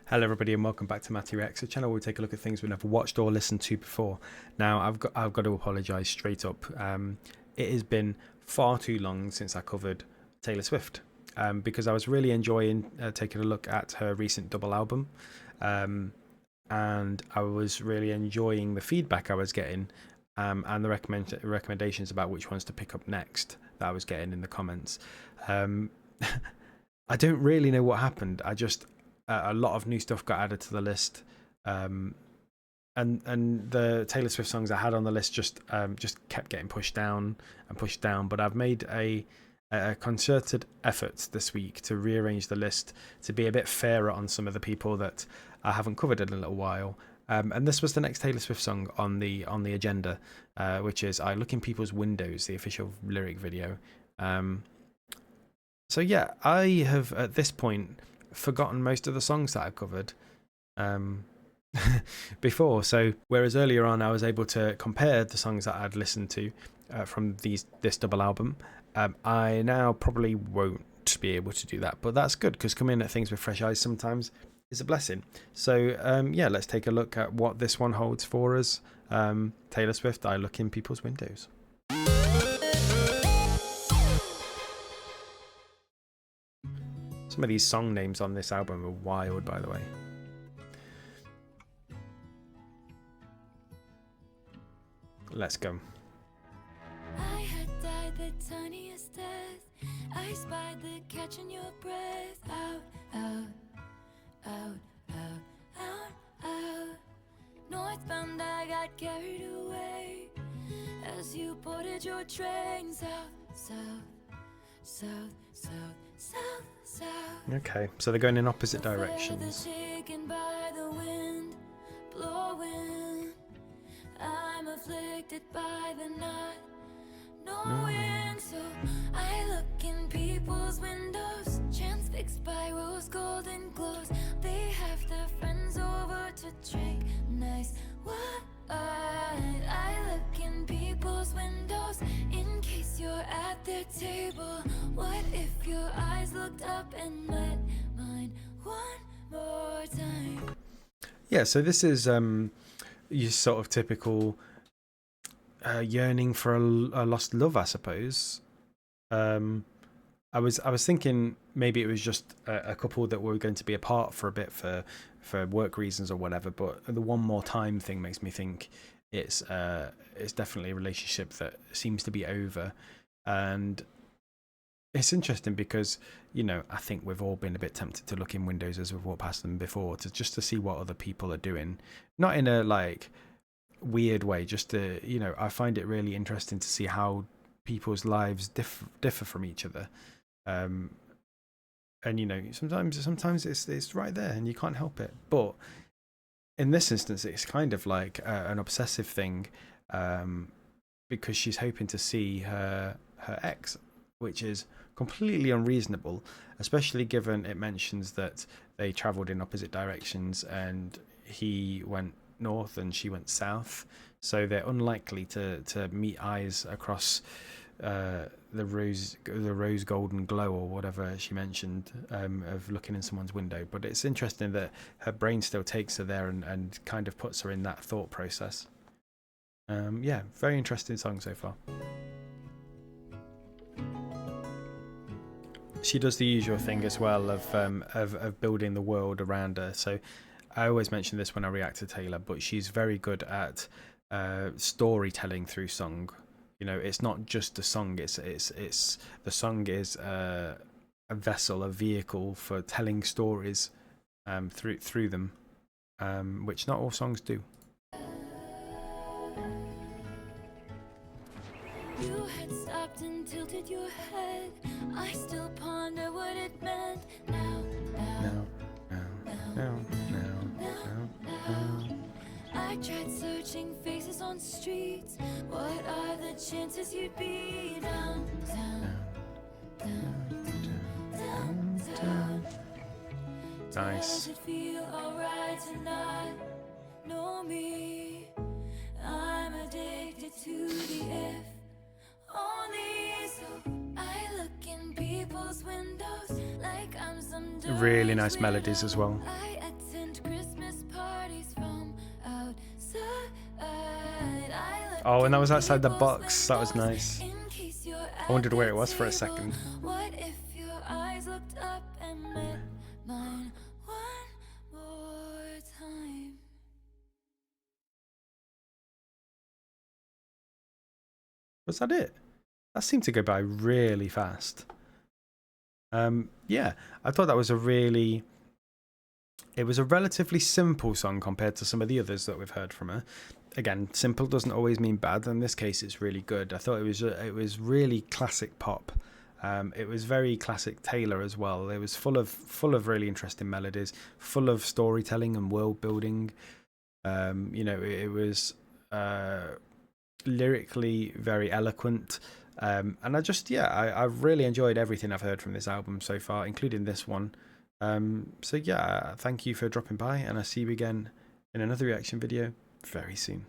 Hello everybody and welcome back to Matty Reacts, a channel where we take a look at things we've never watched or listened to before. Now I've got to apologise straight up. It has been far too long since I covered Taylor Swift, because I was really enjoying taking a look at her recent double album, and I was really enjoying the feedback I was getting, and the recommendations about which ones to pick up next that I was getting in the comments. I don't really know what happened. A lot of new stuff got added to the list, and the Taylor Swift songs I had on the list just kept getting pushed down and pushed down. But I've made a concerted effort this week to rearrange the list to be a bit fairer on some of the people that I haven't covered in a little while. And this was the next Taylor Swift song on the agenda, which is "I Look in People's Windows," the official lyric video. So yeah, I have at this point forgotten most of the songs that I've covered before. So whereas earlier on I was able to compare the songs that I'd listened to from this double album, I now probably won't be able to do that. But that's good, because coming at things with fresh eyes sometimes is a blessing. So yeah, let's take a look at what this one holds for us. Taylor Swift, "I Look in People's Windows." Some of these song names on this album are wild, by the way. Let's go. I had died the tiniest death. I spied the catch in your breath. Out, out, out, out, out, out. Northbound, I got carried away as you boarded your train. South, south, south, south, south, south. Okay, so they're going in opposite directions. Shaken by the wind blowing. I'm afflicted by the not knowing. So I look in people's windows, transfixed by rose golden glows. They have their friends over to drink nice wine. I look in people's windows in case you're at their table. What if your eyes looked up and met mine one more time? Yeah, so this is your sort of typical yearning for a lost love, I suppose. I was thinking maybe it was just a couple that were going to be apart for a bit for work reasons or whatever, but the one more time thing makes me think it's definitely a relationship that seems to be over. And it's interesting because, you know, I think we've all been a bit tempted to look in windows as we've walked past them before, to see what other people are doing, not in a like weird way, just to, you know, I find it really interesting to see how people's lives differ from each other. And you know, sometimes it's right there and you can't help it. But in this instance, it's kind of like an obsessive thing, because she's hoping to see her ex, which is completely unreasonable, especially given it mentions that they travelled in opposite directions and he went north and she went south. So they're unlikely to meet eyes across the rose golden glow or whatever she mentioned, of looking in someone's window. But it's interesting that her brain still takes her there and kind of puts her in that thought process. Yeah, very interesting song so far. She does the usual thing as well of building the world around her. So I always mention this when I react to Taylor, but she's very good at storytelling through song. You know, it's not just a song. It's the song is a vessel, a vehicle for telling stories through them, which not all songs do. You had stopped and tilted your head. I still ponder what it meant. Now. I tried searching faces on streets. What are the chances you'd be downtown? Nice. Does it feel alright to not know me? I'm addicted to the if only. So I look in people's windows like I'm some Really nice melodies as well. I attend Oh, and that was outside the box. That was nice. I wondered where it was for a second. What if your eyes looked up and met mine one more time? Was that it? That seemed to go by really fast. Yeah, I thought that was it was a relatively simple song compared to some of the others that we've heard from her. Again, simple doesn't always mean bad. In this case, it's really good. I thought it was really classic pop. It was very classic Taylor as well. It was full of really interesting melodies, full of storytelling and world building. It was lyrically very eloquent. And I've really enjoyed everything I've heard from this album so far, including this one. Thank you for dropping by, and I'll see you again in another reaction video very soon.